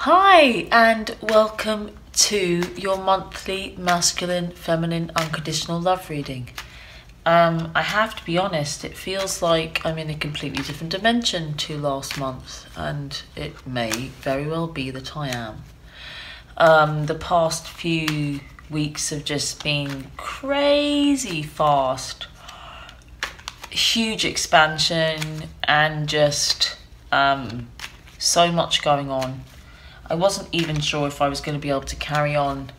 Hi and welcome to your monthly masculine, feminine, unconditional love reading. I have to be honest, it feels like I'm in a completely different dimension to last month, and it may very well be that I am. The past few weeks have just been crazy fast, huge expansion, and just so much going on. I wasn't even sure if I was going to be able to carry on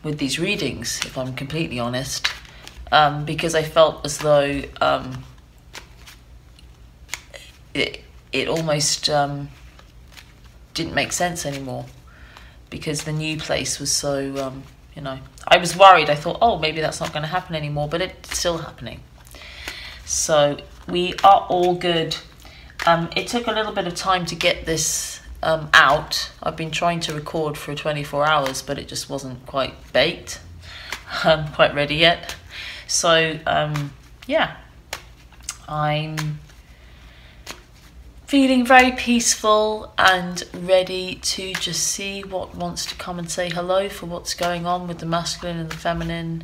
with these readings, if I'm completely honest, because I felt as though it almost didn't make sense anymore, because the new place was so, I was worried. I thought, oh, maybe that's not going to happen anymore, but it's still happening. So we are all good. It took a little bit of time to get this out. I've been trying to record for 24 hours, but it just wasn't quite baked, quite ready yet. So yeah, I'm feeling very peaceful and ready to just see what wants to come and say hello for what's going on with the masculine and the feminine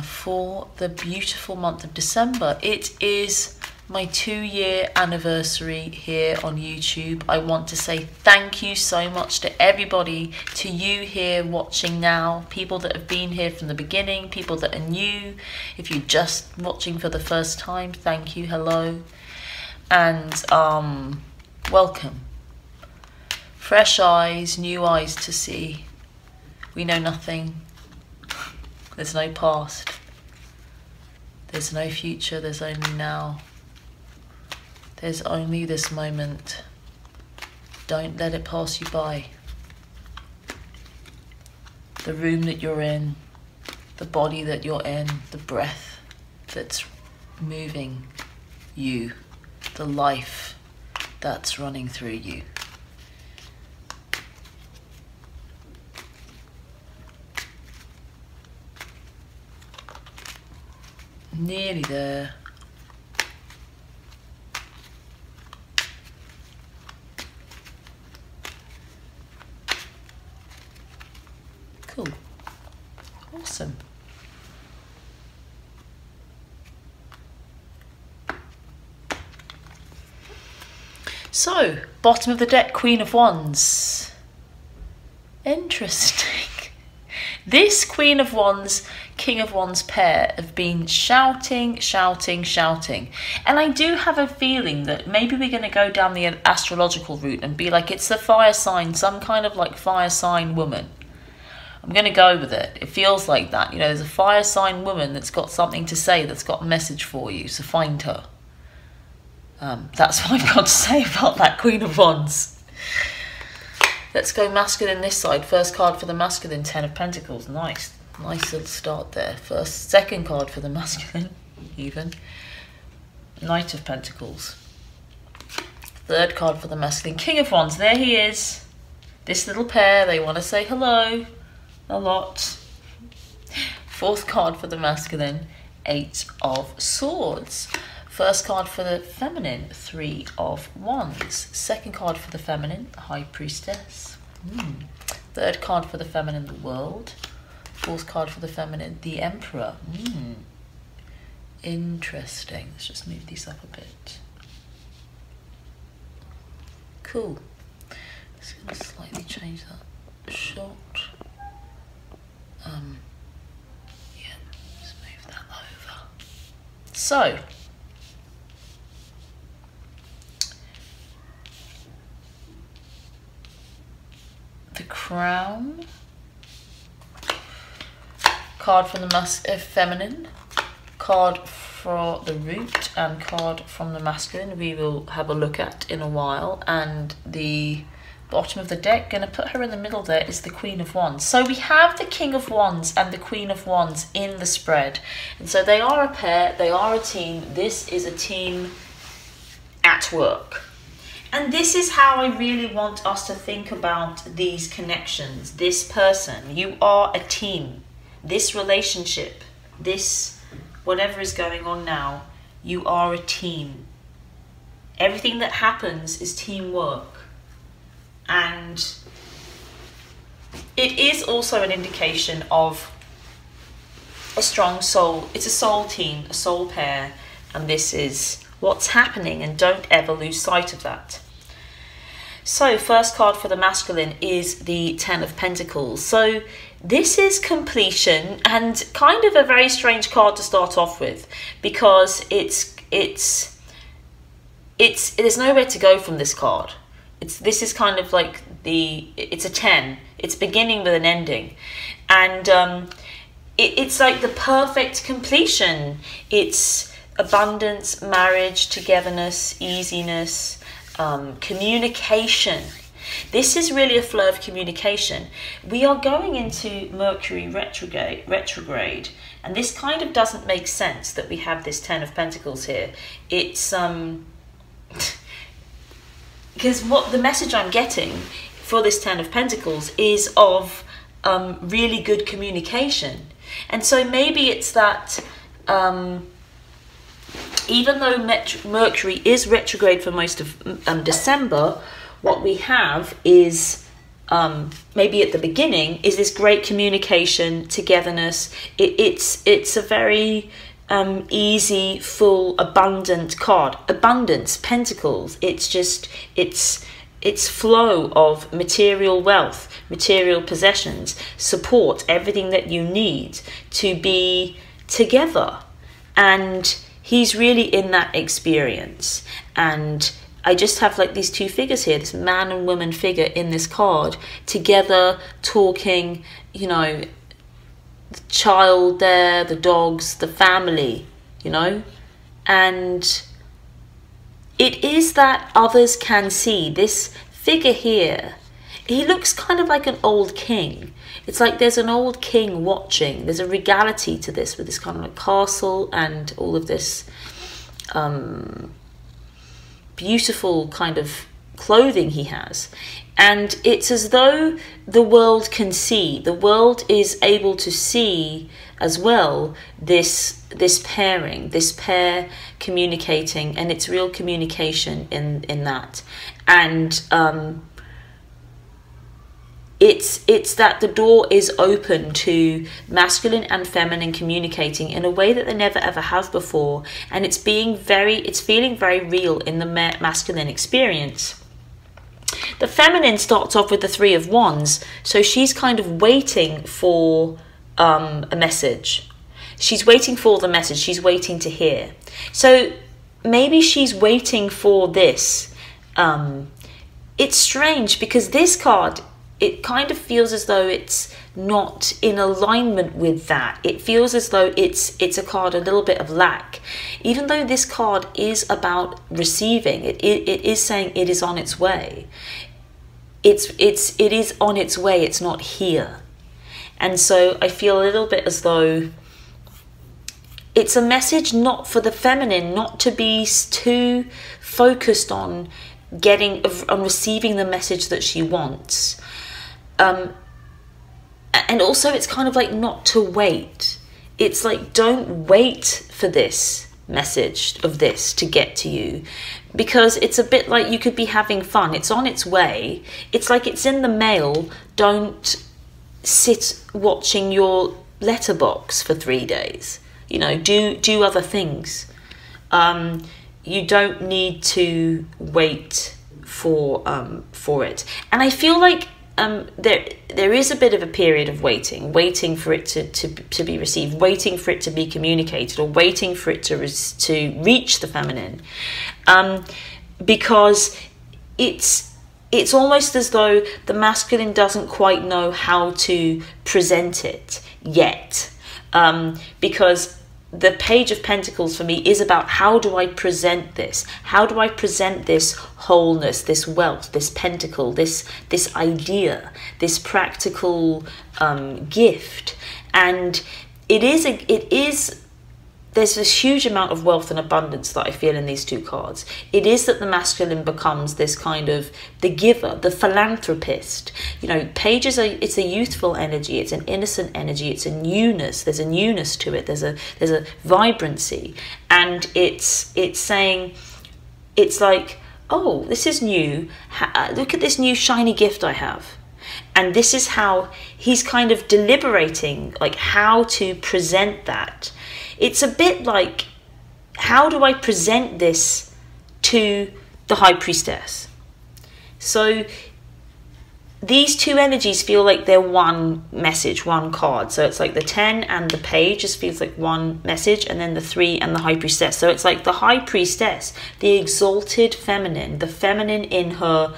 for the beautiful month of December. It is my 2-year anniversary here on YouTube. I want to say thank you so much to everybody, to you here watching now, people that have been here from the beginning, people that are new. If you're just watching for the first time, thank you, hello, and welcome. Fresh eyes, new eyes to see. We know nothing. There's no past. There's no future, there's only now. There's only this moment. Don't let it pass you by. The room that you're in, the body that you're in, the breath that's moving you, the life that's running through you. Nearly there. Cool. Awesome. So, bottom of the deck, Queen of Wands. Interesting. This Queen of Wands, King of Wands pair have been shouting. And I do have a feeling that maybe we're going to go down the astrological route and be like, it's the fire sign, some kind of like fire sign woman. I'm going to go with it. It feels like that. You know, there's a fire sign woman that's got something to say, that's got a message for you, so find her. That's what I've got to say about that Queen of Wands. Let's go masculine this side. First card for the masculine, 10 of Pentacles. Nice little start there. Second card for the masculine, even. Knight of Pentacles. Third card for the masculine, King of Wands. There he is. This little pair, they want to say hello a lot. Fourth card for the masculine, 8 of Swords. First card for the feminine, 3 of Wands. Second card for the feminine, High Priestess. Third card for the feminine, the World. Fourth card for the feminine, the Emperor. Interesting. Let's just move these up a bit. Cool. Just going to slightly change that shot. Yeah, just move that over. So, the Crown, card from the feminine, card for the Root, and card from the masculine we will have a look at in a while. And the bottom of the deck, going to put her in the middle there, is the Queen of Wands. So we have the King of Wands and the Queen of Wands in the spread, and so they are a pair, they are a team. This is a team at work. And this is how I really want us to think about these connections. This person, you are a team. This relationship, this, whatever is going on now, you are a team. Everything that happens is teamwork. And it is also an indication of a strong soul. It's a soul team, a soul pair, and this is what's happening, and don't ever lose sight of that. So first card for the masculine is the Ten of Pentacles. So this is completion, and kind of a very strange card to start off with, because there's nowhere to go from this card. This is kind of like it's a 10. It's beginning with an ending, and it's like the perfect completion. It's abundance, marriage, togetherness, easiness, communication. This is really a flow of communication. We are going into Mercury retrograde, and this kind of doesn't make sense that we have this Ten of Pentacles here. It's because what the message I'm getting for this Ten of Pentacles is of really good communication. And so maybe it's that even though Mercury is retrograde for most of December, what we have is maybe at the beginning is this great communication, togetherness. It's a very easy, full, abundant card. Abundance, Pentacles. It's flow of material wealth, material possessions, support, everything that you need to be together. And he's really in that experience. And I just have like these two figures here, this man and woman figure in this card, together, talking, you know, the child there, the dogs, the family, you know. And it is that others can see. This figure here, he looks kind of like an old king. It's like there's an old king watching. There's a regality to this, with this kind of like castle and all of this beautiful kind of clothing he has. And it's as though the world can see. The world is able to see as well this pairing, this pair communicating, and it's real communication in that. And it's that the door is open to masculine and feminine communicating in a way that they never ever have before, and it's feeling very real in the masculine experience. The feminine starts off with the Three of Wands, so she's kind of waiting for a message. She's waiting for the message. She's waiting to hear. So maybe she's waiting for this. It's strange because this card, it kind of feels as though it's not in alignment with that. It feels as though it's a card a little bit of lack. Even though this card is about receiving, it is saying it is on its way. It is on its way, it's not here. And so I feel a little bit as though it's a message not for the feminine, not to be too focused on receiving the message that she wants. And also it's kind of like not to wait. It's like, don't wait for this message of this to get to you, because it's a bit like you could be having fun. It's on its way. It's like it's in the mail. Don't sit watching your letterbox for 3 days. You know, do other things. You don't need to wait for it. And I feel like there is a bit of a period of waiting for it to be received, waiting for it to be communicated, or waiting for it to reach the feminine, because it's almost as though the masculine doesn't quite know how to present it yet, because the Page of Pentacles for me is about, how do I present this? How do I present this wholeness, this wealth, this pentacle, this idea, this practical gift? And there's this huge amount of wealth and abundance that I feel in these two cards. It is that the masculine becomes this kind of the giver, the philanthropist. You know, Page it's a youthful energy, it's an innocent energy, it's a newness. There's a newness to it. There's a vibrancy, and it's saying, it's like, oh, this is new. Look at this new shiny gift I have. And this is how he's kind of deliberating, like how to present that. It's a bit like, how do I present this to the High Priestess? So these two energies feel like they're one message, one card. So it's like the 10 and the Page just feels like one message, and then the 3 and the High Priestess. So it's like the High Priestess, the exalted feminine, the feminine in her,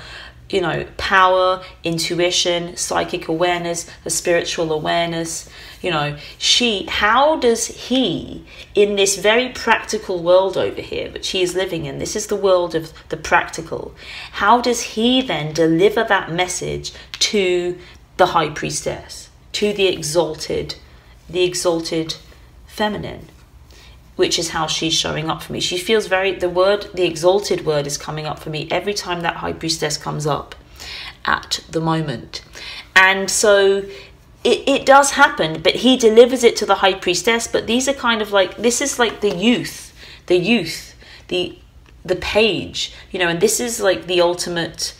you know, power, intuition, psychic awareness, her spiritual awareness. You know, how does he, in this very practical world over here, which he is living in, this is the world of the practical, how does he then deliver that message to the High Priestess, to the exalted feminine, which is how she's showing up for me. She feels the exalted word is coming up for me every time that High Priestess comes up at the moment. And so it does happen, but he delivers it to the High Priestess. But these are kind of like, this is like the youth, the Page, you know, and this is like the ultimate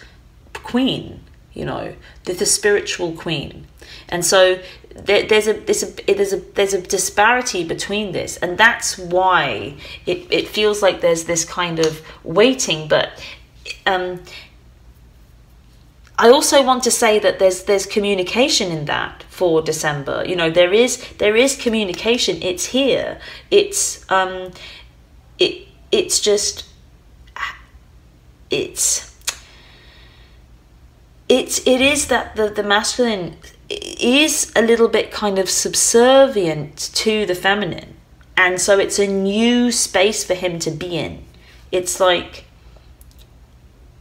queen, you know, the spiritual queen. And so there's a disparity between this, and that's why it feels like there's this kind of waiting. But I also want to say that there's communication in that for December. You know, there is communication. It's here. It's just it is that the masculine is a little bit kind of subservient to the feminine, and so it's a new space for him to be in. It's like,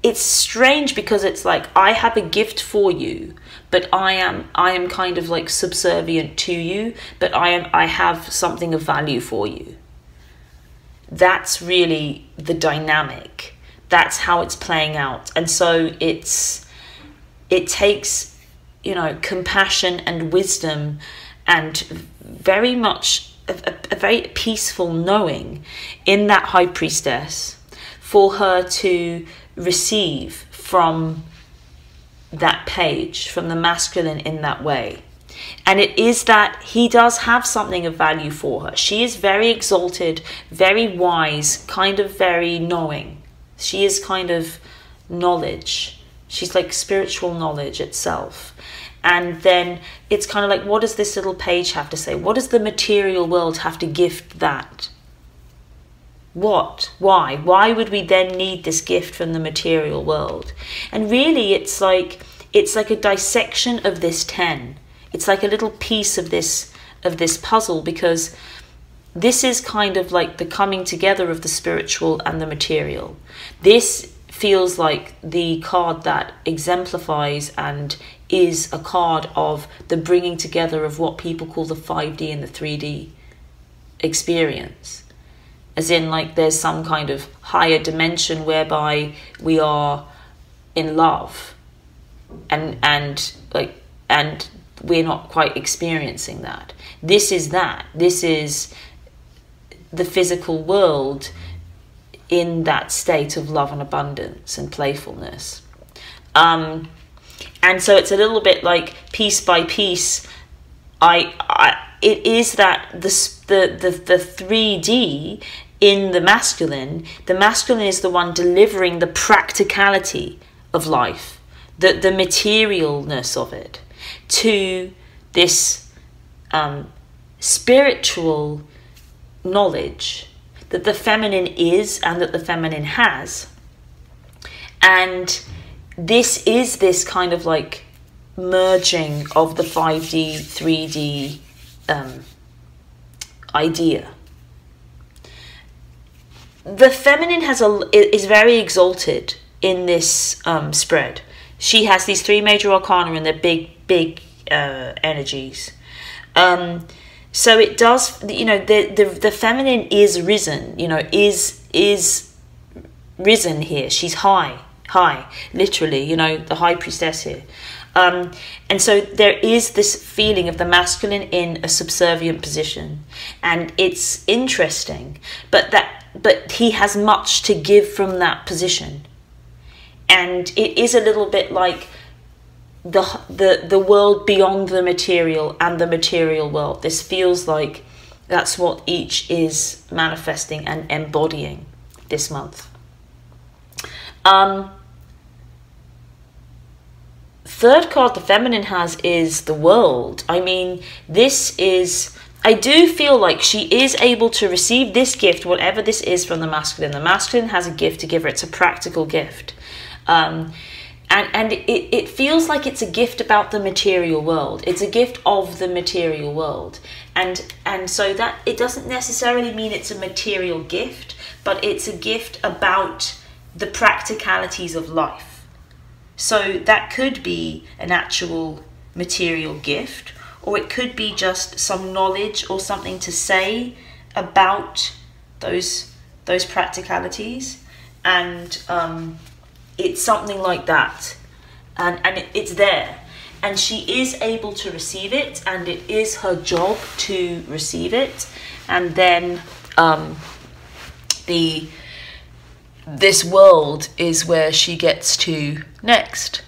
it's strange because it's like, I have a gift for you, but I am kind of like subservient to you, but I have something of value for you. That's really the dynamic. That's how it's playing out. And so it takes, you know, compassion and wisdom and very much a very peaceful knowing in that High Priestess for her to receive from that Page, from the masculine in that way. And it is that he does have something of value for her. She is very exalted, very wise, kind of very knowing. She is kind of knowledge. She's like spiritual knowledge itself. And then it's kind of like, what does this little Page have to say? What does the material world have to gift that? What? Why? Why would we then need this gift from the material world? And really, it's like a dissection of this 10. It's like a little piece of this puzzle, because this is kind of like the coming together of the spiritual and the material. This feels like the card that exemplifies and is a card of the bringing together of what people call the 5D and the 3D experience. As in, like, there's some kind of higher dimension whereby we are in love, and we're not quite experiencing that. This is that. This is the physical world in that state of love and abundance and playfulness. And so it's a little bit like piece by piece. It is that the 3D in the masculine is the one delivering the practicality of life, the materialness of it, to this spiritual knowledge that the feminine is and that the feminine has. And this is this kind of like merging of the 5D, 3D idea. The feminine is very exalted in this spread. She has these 3 major arcana and they're big energies. So it does, you know, the feminine is risen, you know, is risen here. She's high, literally, you know, the High Priestess here. And so there is this feeling of the masculine in a subservient position, and it's interesting, but he has much to give from that position. And it is a little bit like the world beyond the material and the material world. This feels like that's what each is manifesting and embodying this month. Third card the feminine has is the world. I mean, this is, I do feel like she is able to receive this gift, whatever this is, from the masculine. The masculine has a gift to give her. It's a practical gift. And it feels like it's a gift about the material world. It's a gift of the material world. And so that it doesn't necessarily mean it's a material gift, but it's a gift about the practicalities of life. So that could be an actual material gift, or it could be just some knowledge or something to say about those practicalities. And it's something like that. And it's there. And she is able to receive it, and it is her job to receive it. And then this world is where she gets to next.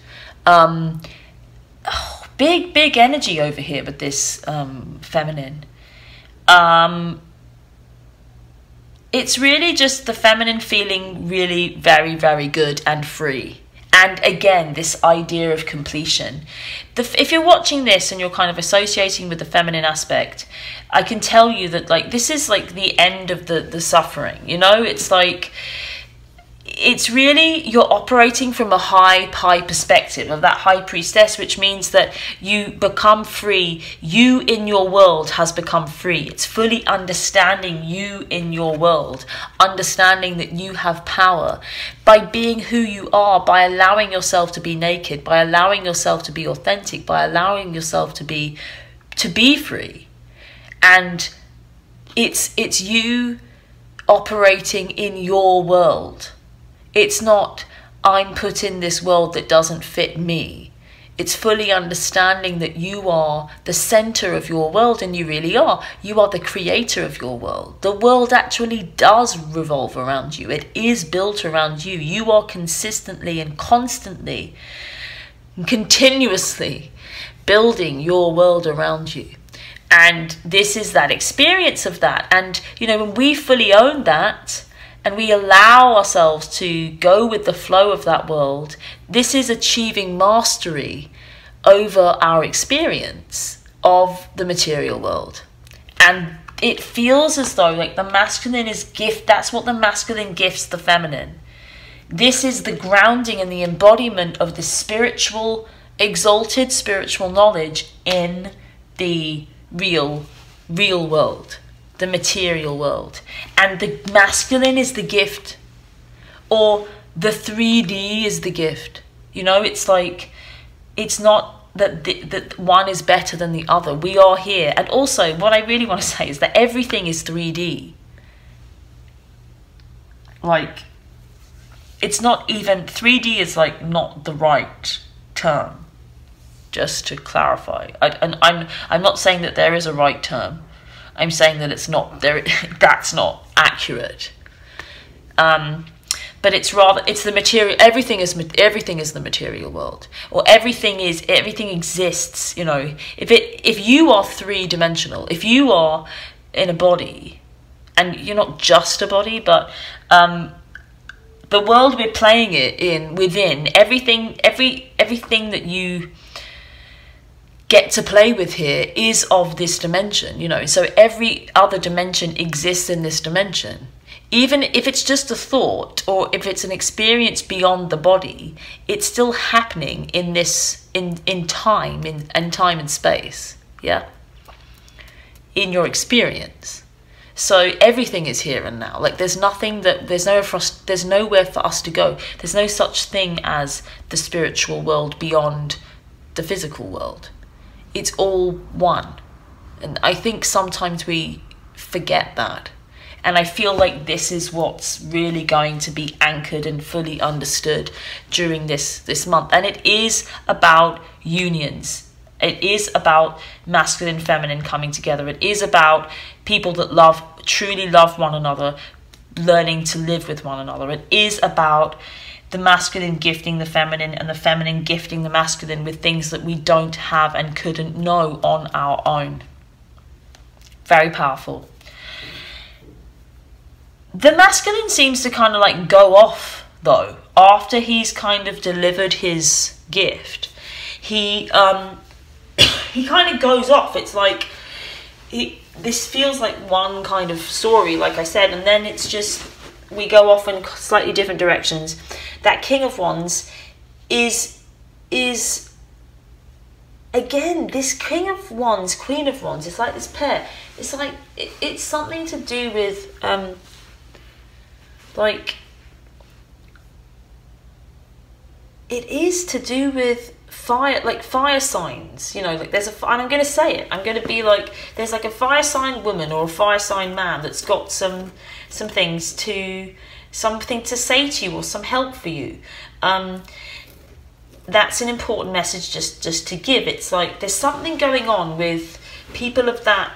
Big energy over here with this feminine. It's really just the feminine feeling really very, very good and free. And again, this idea of completion. If you're watching this and you're kind of associating with the feminine aspect, I can tell you that, like, this is like the end of the suffering, you know? It's like, it's really, you're operating from a high perspective of that high priestess, which means that you become free. You in your world has become free. It's fully understanding you in your world, understanding that you have power by being who you are, by allowing yourself to be naked, by allowing yourself to be authentic, by allowing yourself to be free. And it's you operating in your world. It's not, I'm put in this world that doesn't fit me. It's fully understanding that you are the center of your world, and you really are. You are the creator of your world. The world actually does revolve around you. It is built around you. You are consistently and constantly, continuously building your world around you. And this is that experience of that. And, you know, when we fully own that, and we allow ourselves to go with the flow of that world, this is achieving mastery over our experience of the material world. And it feels as though, like, the masculine is gift. That's what the masculine gifts the feminine. This is the grounding and the embodiment of the spiritual, exalted spiritual knowledge in the real world. The material world. And the masculine is the gift, or the 3D is the gift. You know, it's like, it's not that one is better than the other. We are here. And also, what I really want to say is that everything is 3D. Like, it's not even, 3D is like not the right term, just to clarify. I'm not saying that there is a right term. I'm saying that it's not there. That's not accurate. But it's rather, it's the material. Everything is the material world, or everything exists. You know, if you are 3-dimensional, if you are in a body, and you're not just a body, but the world we're playing it within everything that you get to play with here is of this dimension, you know. So every other dimension exists in this dimension. Even if it's just a thought, or if it's an experience beyond the body, it's still happening in this, in time and space, yeah? In your experience. So everything is here and now. Like, there's nowhere for us to go. There's no such thing as the spiritual world beyond the physical world. It's all one. And I think sometimes we forget that. And I feel like this is what's really going to be anchored and fully understood during this month. And it is about unions. It is about masculine and feminine coming together. It is about people that truly love one another, learning to live with one another. It is about the masculine gifting the feminine and the feminine gifting the masculine with things that we don't have and couldn't know on our own. Very powerful. The masculine seems to kind of like go off though after he's kind of delivered his gift. He kind of goes off. It's like this feels like one kind of story, like I said, and then it's just we go off in slightly different directions. That King of Wands is again this King of Wands, Queen of Wands. It's like this pair. It's like it's something to do with like it is to do with fire, like fire signs, you know, like there's and I'm going to say it, I'm going to be like, there's like a fire sign woman or a fire sign man that's got something to say to you or some help for you. That's an important message just to give. It's like there's something going on with people of that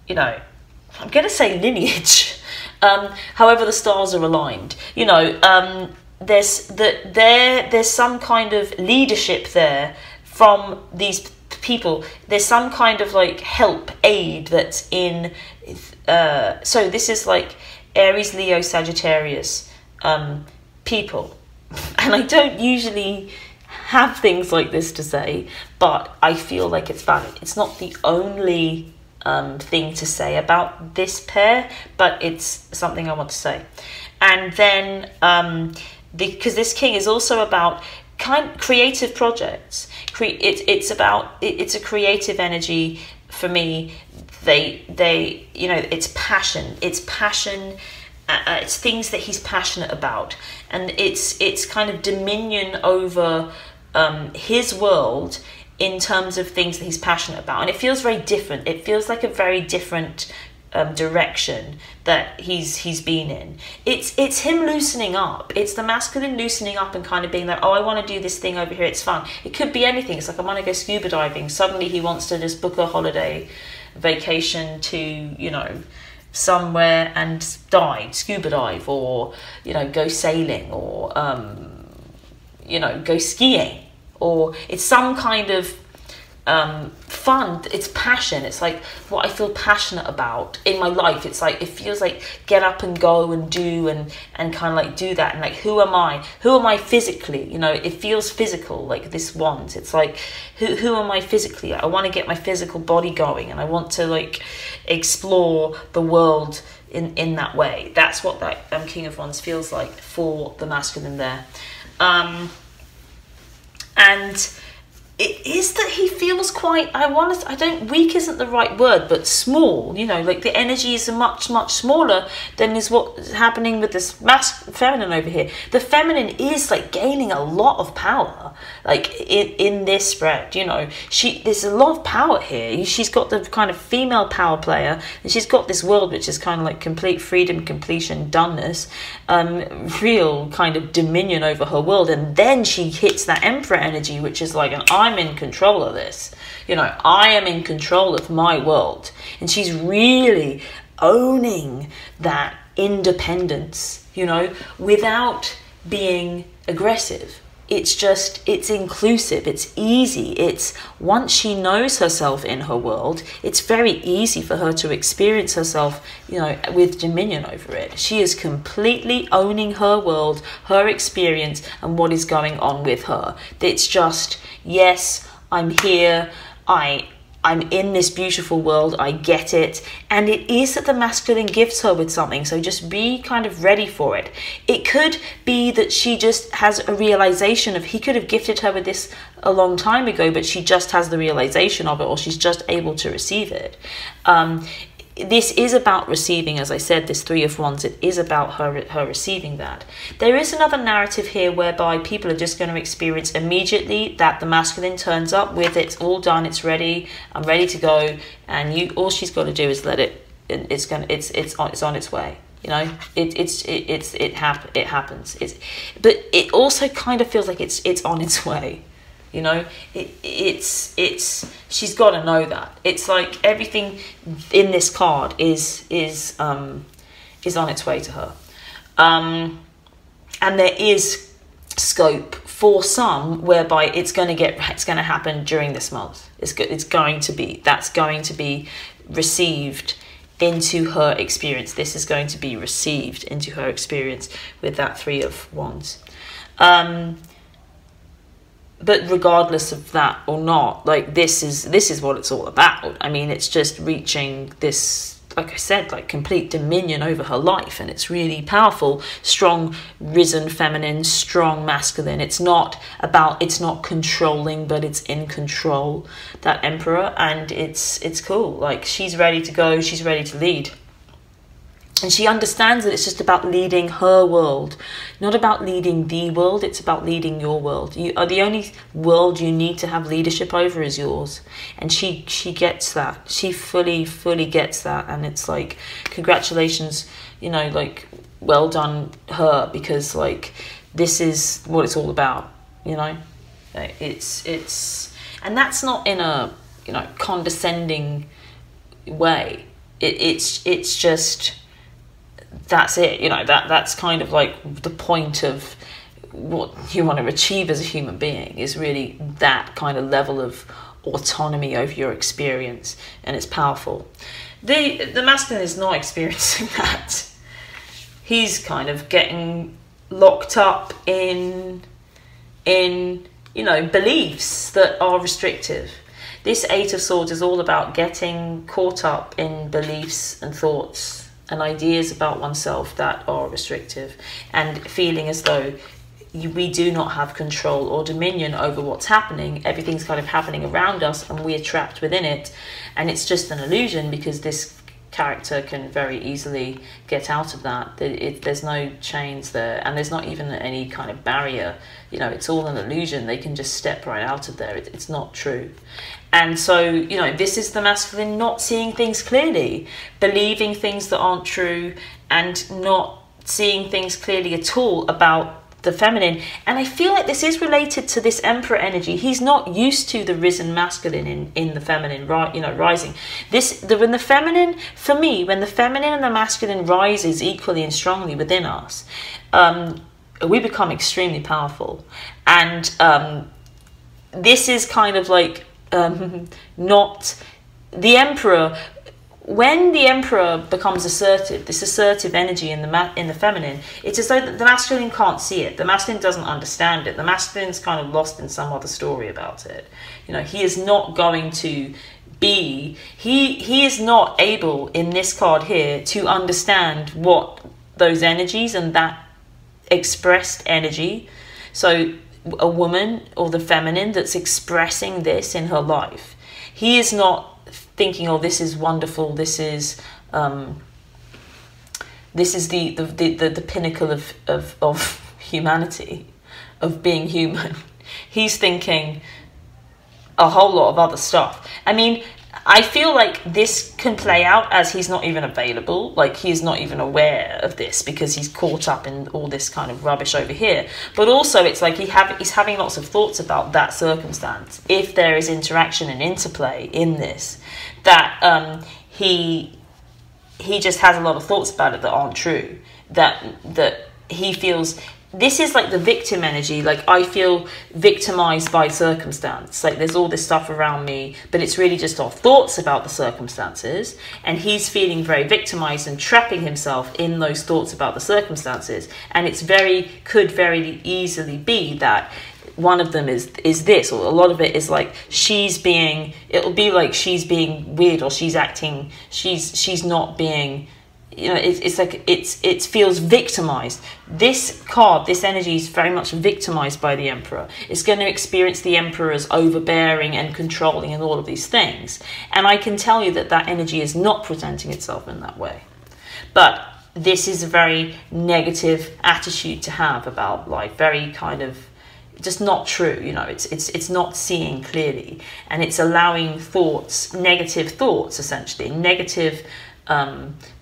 you know, I'm going to say lineage. However the stars are aligned, you know, there's some kind of leadership there from these people. There's some kind of like help, aid that's in. So this is like Aries, Leo, Sagittarius people, and I don't usually have things like this to say, but I feel like it's valid. It's not the only thing to say about this pair, but it's something I want to say. And then because this king is also about creative projects. It's a creative energy for me. They you know, it's passion. It's things that he's passionate about, and it's kind of dominion over his world in terms of things that he's passionate about. And it feels very different. It feels like a very different direction that he's been in. It's him loosening up. It's the masculine loosening up and kind of being like, oh, I want to do this thing over here, it's fun. It could be anything. It's like, I want to go scuba diving. Suddenly he wants to just book a holiday vacation to, you know, somewhere and scuba dive, or, you know, go sailing, or you know, go skiing, or it's some kind of fun. It's passion. It's like what I feel passionate about in my life. It's like, it feels like get up and go and do and kind of like do that. And like, who am I physically? You know, it feels physical, like this wand. It's like, who am I physically? I want to get my physical body going, and I want to like explore the world in that way. That's what that King of Wands feels like for the masculine there. And it is that he feels quite, weak isn't the right word, but small, you know, like the energy is much, much smaller than is what's happening with this feminine over here. The feminine is like gaining a lot of power, like in this spread, you know, there's a lot of power here. She's got the kind of female power player, and she's got this world which is kind of like complete freedom, completion, doneness, real kind of dominion over her world. And then she hits that emperor energy, which is like I'm in control of this, you know, I am in control of my world. And she's really owning that independence, you know, without being aggressive. It's inclusive, it's easy. It's once she knows herself in her world, it's very easy for her to experience herself, you know, with dominion over it. She is completely owning her world, her experience, and what is going on with her. It's just, yes, I'm here, I'm in this beautiful world, I get it. And it is that the masculine gifts her with something, so just be kind of ready for it. It could be that she just has a realization of, he could have gifted her with this a long time ago, but she just has the realization of it, or she's just able to receive it. This is about receiving, as I said, this Three of Wands. It is about her receiving that. There is another narrative here whereby people are just going to experience immediately that the masculine turns up with, it's all done, it's ready, I'm ready to go, and all she's got to do is let it. It's on its way. You know, it happens. But it also kind of feels like it's on its way. You know, she's got to know that. It's like everything in this card is is on its way to her. And there is scope for some whereby it's going to happen during this month. That's going to be received into her experience. This is going to be received into her experience with that Three of Wands. But regardless of that or not, like this is what it's all about. I mean, it's just reaching this, like I said, like complete dominion over her life, and it's really powerful. Strong risen feminine, strong masculine. It's not controlling, but it's in control. That Emperor, and it's cool. Like she's ready to go. She's ready to lead. And she understands that it's just about leading her world, not about leading the world. It's about leading your world. You are the only world you need to have leadership over is yours. And she gets that. She fully gets that. And it's like, congratulations, you know, like, well done her, because like, this is what it's all about, you know. And that's not in a, you know, condescending way. It's just, that's it, you know, that's kind of like the point of what you want to achieve as a human being, is really that kind of level of autonomy over your experience, and it's powerful. The masculine is not experiencing that. He's kind of getting locked up in you know, beliefs that are restrictive. This Eight of Swords is all about getting caught up in beliefs and thoughts and ideas about oneself that are restrictive, and feeling as though we do not have control or dominion over what's happening. Everything's kind of happening around us and we're trapped within it, and it's just an illusion, because this character can very easily get out of that. There's no chains there, and there's not even any kind of barrier, you know, it's all an illusion. They can just step right out of there. It's not true. And so, you know, this is the masculine not seeing things clearly, believing things that aren't true, and not seeing things clearly at all about the feminine. And I feel like this is related to this Emperor energy. He's not used to the risen masculine in the feminine, right? You know, rising. When the feminine, for me, when the feminine and the masculine rises equally and strongly within us, we become extremely powerful. And this is kind of like not the Emperor. When the Emperor becomes assertive, this assertive energy in the feminine, it's as though the masculine can't see it. The masculine doesn't understand it. The masculine's kind of lost in some other story about it. You know, he is not going to be, he is not able in this card here to understand what those energies and that expressed energy. So a woman or the feminine that's expressing this in her life, he is not thinking, oh, this is wonderful, this is the pinnacle of humanity, of being human. He's thinking a whole lot of other stuff. I mean, I feel like this can play out as he's not even available, like he's not even aware of this because he's caught up in all this kind of rubbish over here. But also it's like he's having lots of thoughts about that circumstance. If there is interaction and interplay in this, that he just has a lot of thoughts about it that aren't true, that he feels. This is like the victim energy, like I feel victimized by circumstance, like there's all this stuff around me, but it's really just our thoughts about the circumstances, and he's feeling very victimized and trapping himself in those thoughts about the circumstances. And it's could very easily be that one of them is this, or a lot of it is like it'll be like she's being weird, or she's acting, she's not being, you know, it's like it feels victimized. This card, this energy is very much victimized by the Emperor. It's going to experience the Emperor as overbearing and controlling and all of these things. And I can tell you that that energy is not presenting itself in that way. But this is a very negative attitude to have about life, very kind of just not true, you know. It's not seeing clearly, and it's allowing thoughts, negative thoughts, essentially negative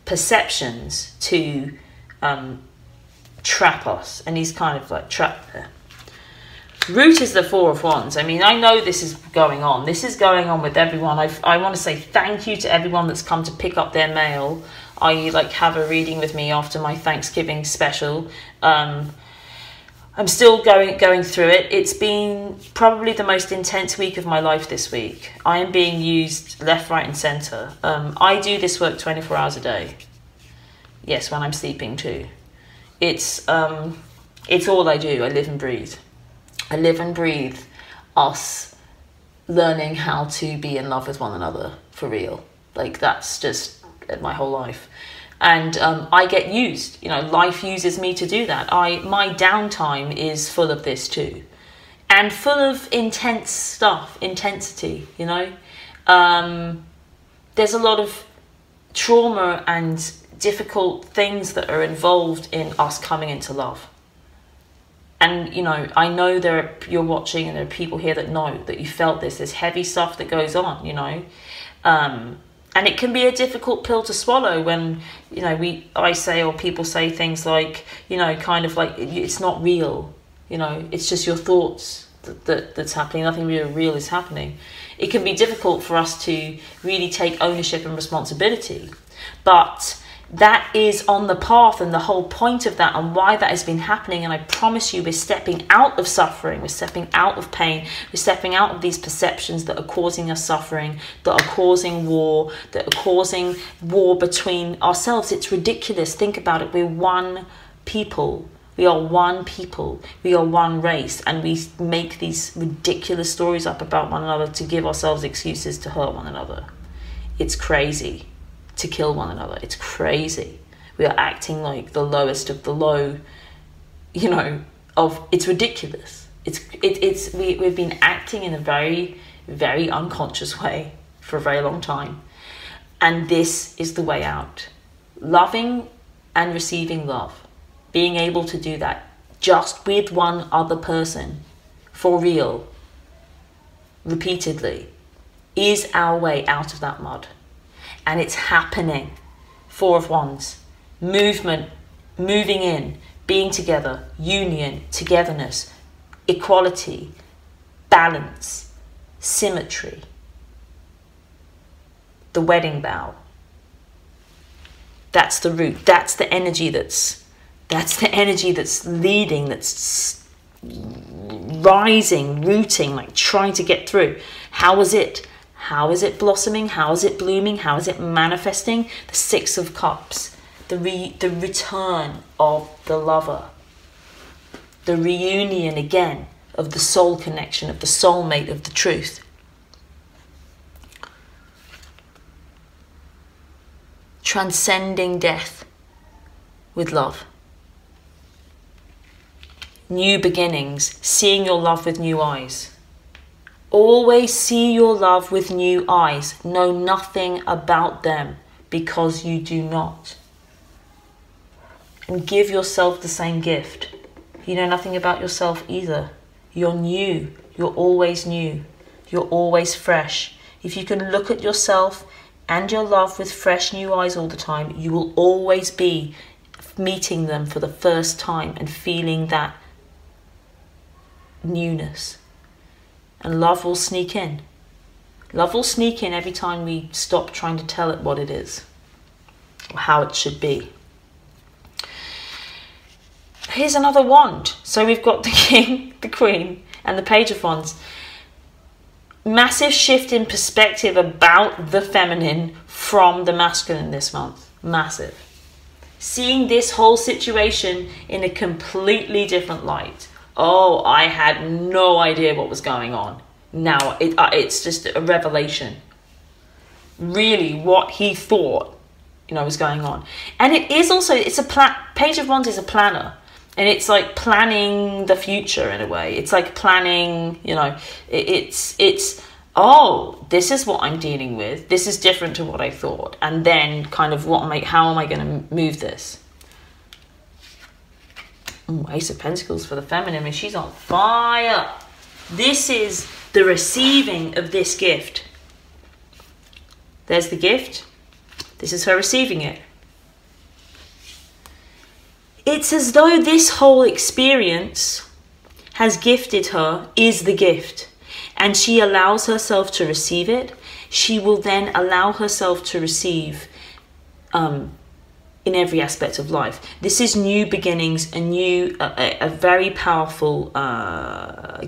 perceptions to trap us, and he's kind of like trapped there. Root is the Four of Wands. I mean, I know this is going on. This is going on with everyone. I want to say thank you to everyone that's come to pick up their mail like have a reading with me after my Thanksgiving special. I'm still going through it. It's been probably the most intense week of my life this week. I am being used left, right and centre. I do this work 24 hours a day. Yes, when I'm sleeping too. It's all I do. I live and breathe. I live and breathe us learning how to be in love with one another for real. Like, that's just my whole life. And I get used, you know, life uses me to do that. My downtime is full of this too. And full of intense stuff, intensity, you know. There's a lot of trauma and difficult things that are involved in us coming into love. And, you know, I know you're watching and there are people here that know that you felt this. There's heavy stuff that goes on, you know. And it can be a difficult pill to swallow when, you know, I say, or people say things like, you know, kind of like, it's not real, you know, it's just your thoughts that's happening. Nothing really real is happening. It can be difficult for us to really take ownership and responsibility. But that is on the path, and the whole point of that and why that has been happening. And I promise you, we're stepping out of suffering, we're stepping out of pain, we're stepping out of these perceptions that are causing us suffering, that are causing war, that are causing war between ourselves. It's ridiculous. Think about it. We're one people. We are one people. We are one race. And we make these ridiculous stories up about one another to give ourselves excuses to hurt one another. It's crazy. To kill one another. It's crazy. We are acting like the lowest of the low, you know, it's ridiculous. We've been acting in a very, very unconscious way for a very long time. And this is the way out. Loving and receiving love. Being able to do that just with one other person, for real, repeatedly, is our way out of that mud. And it's happening. Four of Wands. Movement, moving in, being together, union, togetherness, equality, balance, symmetry. The wedding vow. That's the root. That's the energy that's leading, that's rising, rooting, like trying to get through. How is it? How is it blossoming? How is it blooming? How is it manifesting? The Six of Cups, the return of the lover, the reunion again of the soul connection, of the soulmate, of the truth. Transcending death with love. New beginnings, seeing your love with new eyes. Always see your love with new eyes. Know nothing about them because you do not. And give yourself the same gift. You know nothing about yourself either. You're new. You're always new. You're always fresh. If you can look at yourself and your love with fresh new eyes all the time, you will always be meeting them for the first time and feeling that newness. And love will sneak in. Love will sneak in every time we stop trying to tell it what it is, or how it should be. Here's another wand. So we've got the King, the Queen, and the Page of Wands. Massive shift in perspective about the feminine from the masculine this month. Massive. Seeing this whole situation in a completely different light. Oh, I had no idea what was going on. Now it's just a revelation. Really, what he thought, you know, was going on. And it is also, Page of Wands is a planner. And it's like planning the future in a way. It's like planning, you know, oh, this is what I'm dealing with. This is different to what I thought. And then kind of how am I going to move this? Ooh, Ace of Pentacles for the feminine, and she's on fire. This is the receiving of this gift. There's the gift. This is her receiving it. It's as though this whole experience has gifted her, is the gift. And she allows herself to receive it. She will then allow herself to receive in every aspect of life. This is new beginnings, a very powerful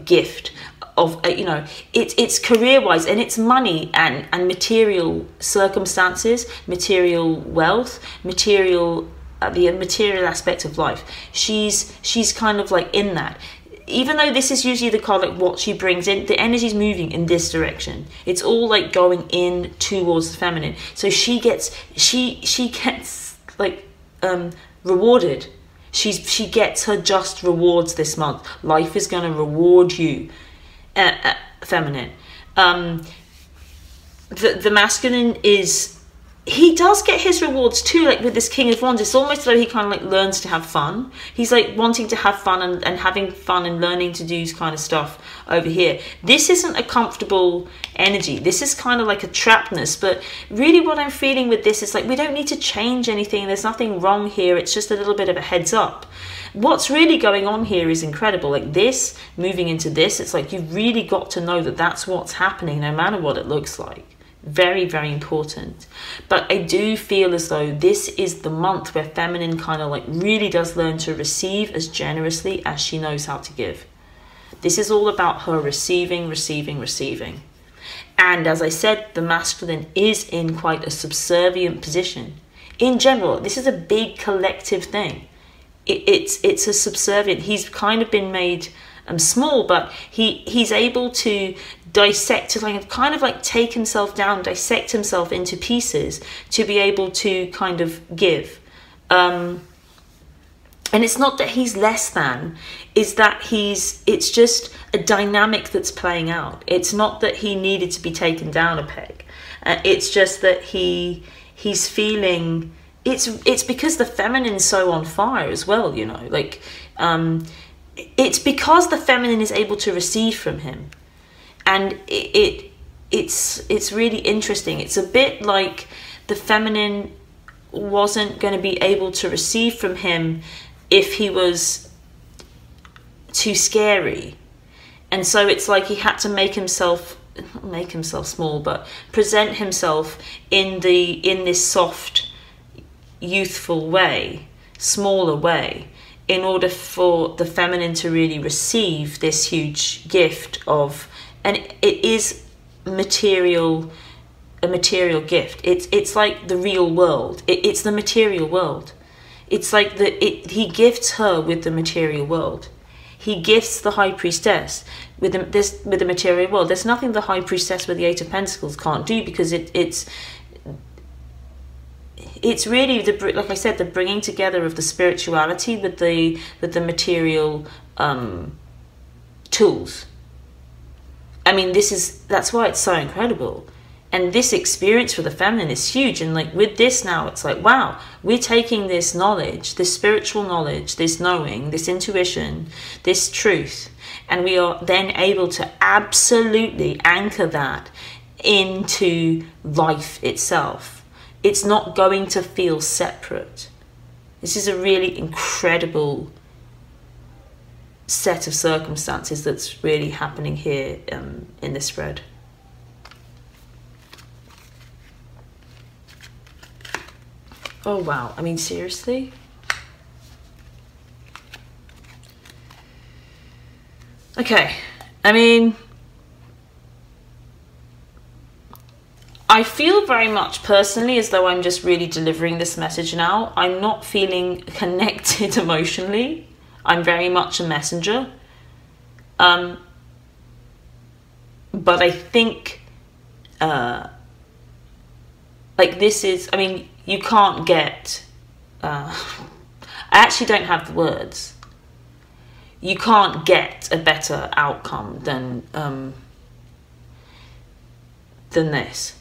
gift of, you know, it's career-wise, and it's money and material circumstances, material wealth, material the material aspect of life. She's kind of like in that. Even though this is usually the card, like what she brings in, the energy's moving in this direction. It's all like going in towards the feminine. So she gets like rewarded. She gets her just rewards this month. Life is going to reward you, feminine. The masculine is, he does get his rewards too, like with this King of Wands. It's almost like he kind of like learns to have fun. He's like wanting to have fun and having fun and learning to do kind of stuff over here. This isn't a comfortable energy. This is kind of like a trappedness. But really what I'm feeling with this is like, we don't need to change anything. There's nothing wrong here. It's just a little bit of a heads up. What's really going on here is incredible. Like this, moving into this, it's like you've really got to know that that's what's happening no matter what it looks like. Very, very important. But I do feel as though this is the month where feminine kind of like really does learn to receive as generously as she knows how to give. This is all about her receiving, receiving, receiving. And as I said, the masculine is in quite a subservient position. In general, this is a big collective thing. It's a subservient. He's kind of been made small, but he's able to dissect, to like kind of like take himself down, dissect himself into pieces to be able to kind of give. And it's not that he's less than, is that it's just a dynamic that's playing out. It's not that he needed to be taken down a peg. It's just that he's feeling, it's because the feminine's so on fire as well, you know, like, it's because the feminine is able to receive from him. And it's really interesting. It's a bit like the feminine wasn't going to be able to receive from him if he was too scary. And so it's like he had to make himself small, but present himself in this soft, youthful way, smaller way, in order for the feminine to really receive this huge gift of, and it is a material gift. It's like the real world. It's the material world. It's like he gifts her with the material world. He gifts the High Priestess with the material world. There's nothing the High Priestess with the Eight of Pentacles can't do, because it's really, like I said, the bringing together of the spirituality with the material tools. I mean, that's why it's so incredible. And this experience for the feminine is huge. And like with this now, it's like, wow, we're taking this knowledge, this spiritual knowledge, this knowing, this intuition, this truth, and we are then able to absolutely anchor that into life itself. It's not going to feel separate. This is a really incredible set of circumstances that's really happening here in this spread. Oh wow, I mean seriously? Okay, I mean, I feel very much personally as though I'm just really delivering this message now. I'm not feeling connected emotionally. I'm very much a messenger. But I think, like this is, I mean, you can't get, I actually don't have the words. You can't get a better outcome than this.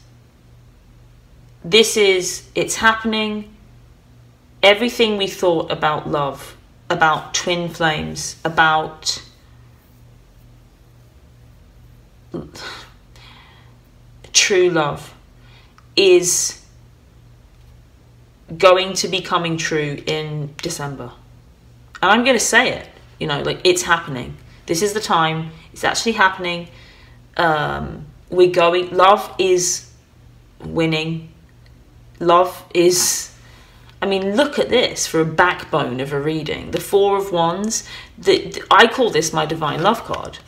This is, it's happening. Everything we thought about love, about twin flames, about true love is going to be coming true in December. And I'm going to say it, you know, like it's happening. This is the time. It's actually happening. We're going, love is winning. Love is, I mean, look at this for a backbone of a reading. The Four of Wands. I call this my divine love card.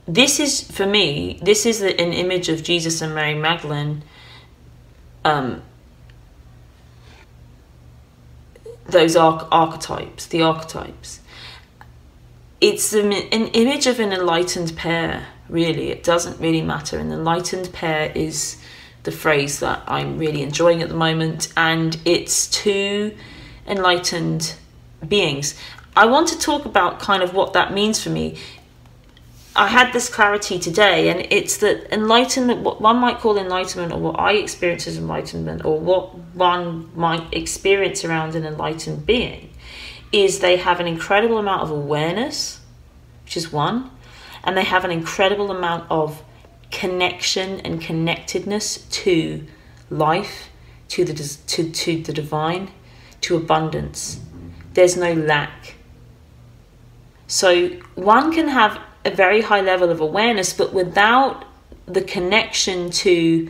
This is, for me, this is an image of Jesus and Mary Magdalene. Those archetypes, the archetypes. It's an image of an enlightened pair, really. It doesn't really matter. An enlightened pair is the phrase that I'm really enjoying at the moment, and it's two enlightened beings. I want to talk about kind of what that means for me. I had this clarity today, and it's that enlightenment, what one might call enlightenment, or what I experience as enlightenment, or what one might experience around an enlightened being, is they have an incredible amount of awareness, which is one, and they have an incredible amount of connection and connectedness to life, to the divine, to abundance. There's no lack. So one can have a very high level of awareness, but without the connection to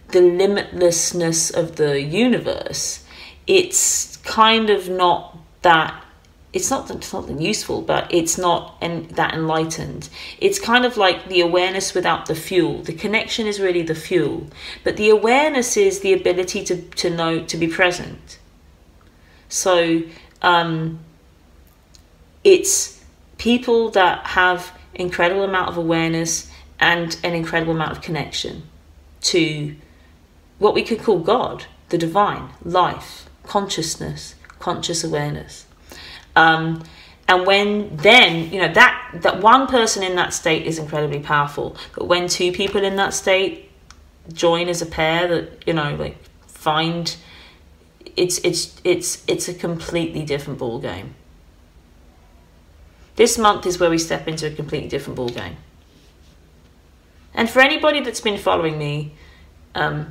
the limitlessness of the universe, it's kind of not that. It's not something useful, but it's not that enlightened. It's kind of like the awareness without the fuel. The connection is really the fuel, but the awareness is the ability to know, to be present. So it's people that have incredible amount of awareness and an incredible amount of connection to what we could call God, the divine, life, consciousness, conscious awareness. And when then, you know, that one person in that state is incredibly powerful. But when two people in that state join as a pair, that, you know, like find, it's a completely different ball game. This month is where we step into a completely different ball game. And for anybody that's been following me, I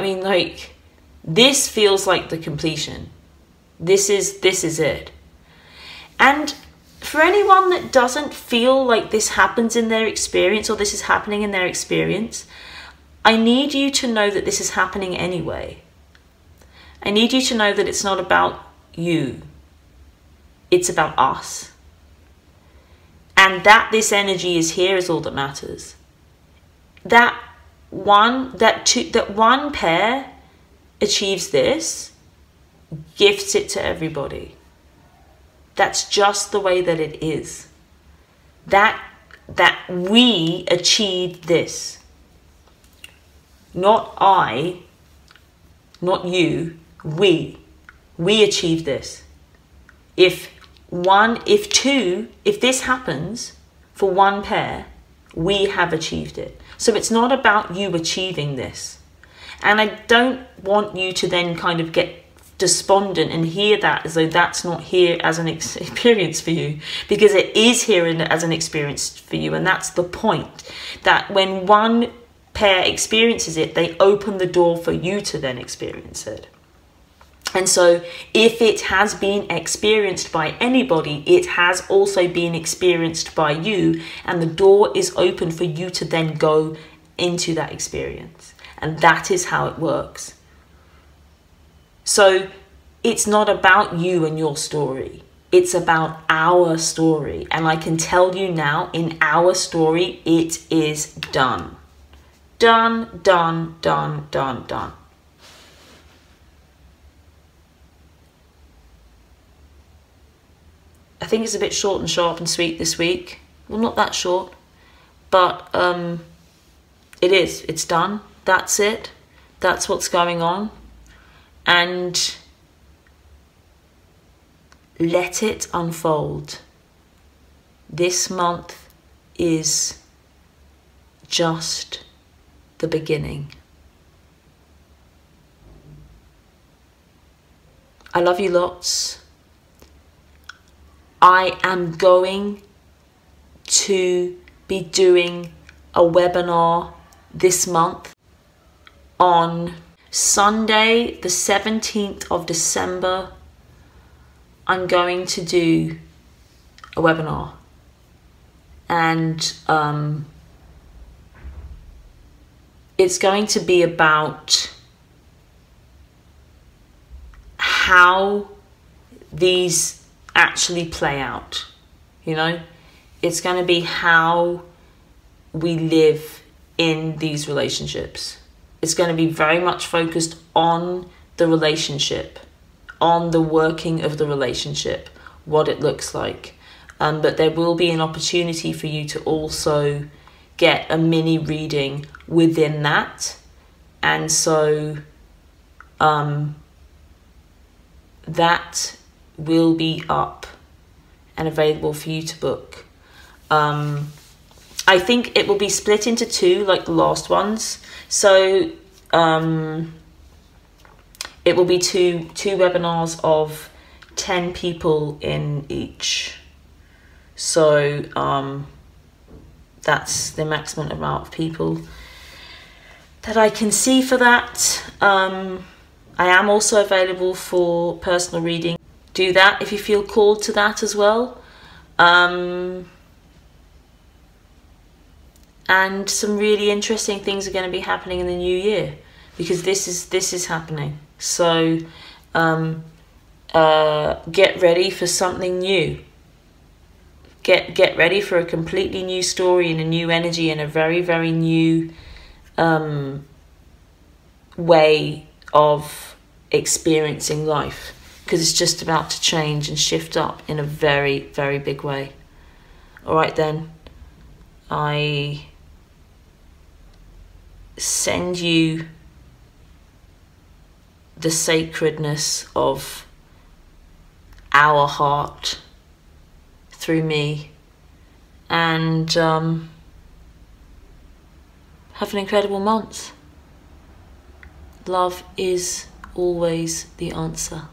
mean, like, this feels like the completion. This is it. And for anyone that doesn't feel like this happens in their experience, or this is happening in their experience, I need you to know that this is happening anyway. I need you to know that it's not about you. It's about us. And that this energy is here is all that matters. That one pair achieves this, gifts it to everybody. That's just the way that it is. That we achieved this. Not I, not you, we achieved this. If this happens for one pair, we have achieved it. So it's not about you achieving this. And I don't want you to then kind of get despondent and hear that as though that's not here as an experience for you, because it is here as an experience for you. And that's the point, that when one pair experiences it, they open the door for you to then experience it. And so if it has been experienced by anybody, it has also been experienced by you, and the door is open for you to then go into that experience. And that is how it works. So it's not about you and your story. It's about our story. And I can tell you now, in our story, it is done. Done, done, done, done, done. I think it's a bit short and sharp and sweet this week. Well, not that short, but it is. It's done. That's it. That's what's going on. And let it unfold. This month is just the beginning. I love you lots. I am going to be doing a webinar this month on Sunday, the 17th of December. I'm going to do a webinar, and it's going to be about how these actually play out, you know? It's going to be how we live in these relationships. It's going to be very much focused on the relationship, on the working of the relationship, what it looks like. But there will be an opportunity for you to also get a mini reading within that. And so that will be up and available for you to book. I think it will be split into two, like the last ones. So it will be two webinars of 10 people in each. So that's the maximum amount of people that I can see for that. I am also available for personal reading. Do that if you feel called to that as well. And some really interesting things are going to be happening in the new year, because this is happening. So get ready for something new. Get ready for a completely new story and a new energy and a very, very new way of experiencing life, because it's just about to change and shift up in a very, very big way. All right then, I send you the sacredness of our heart through me, and have an incredible month. Love is always the answer.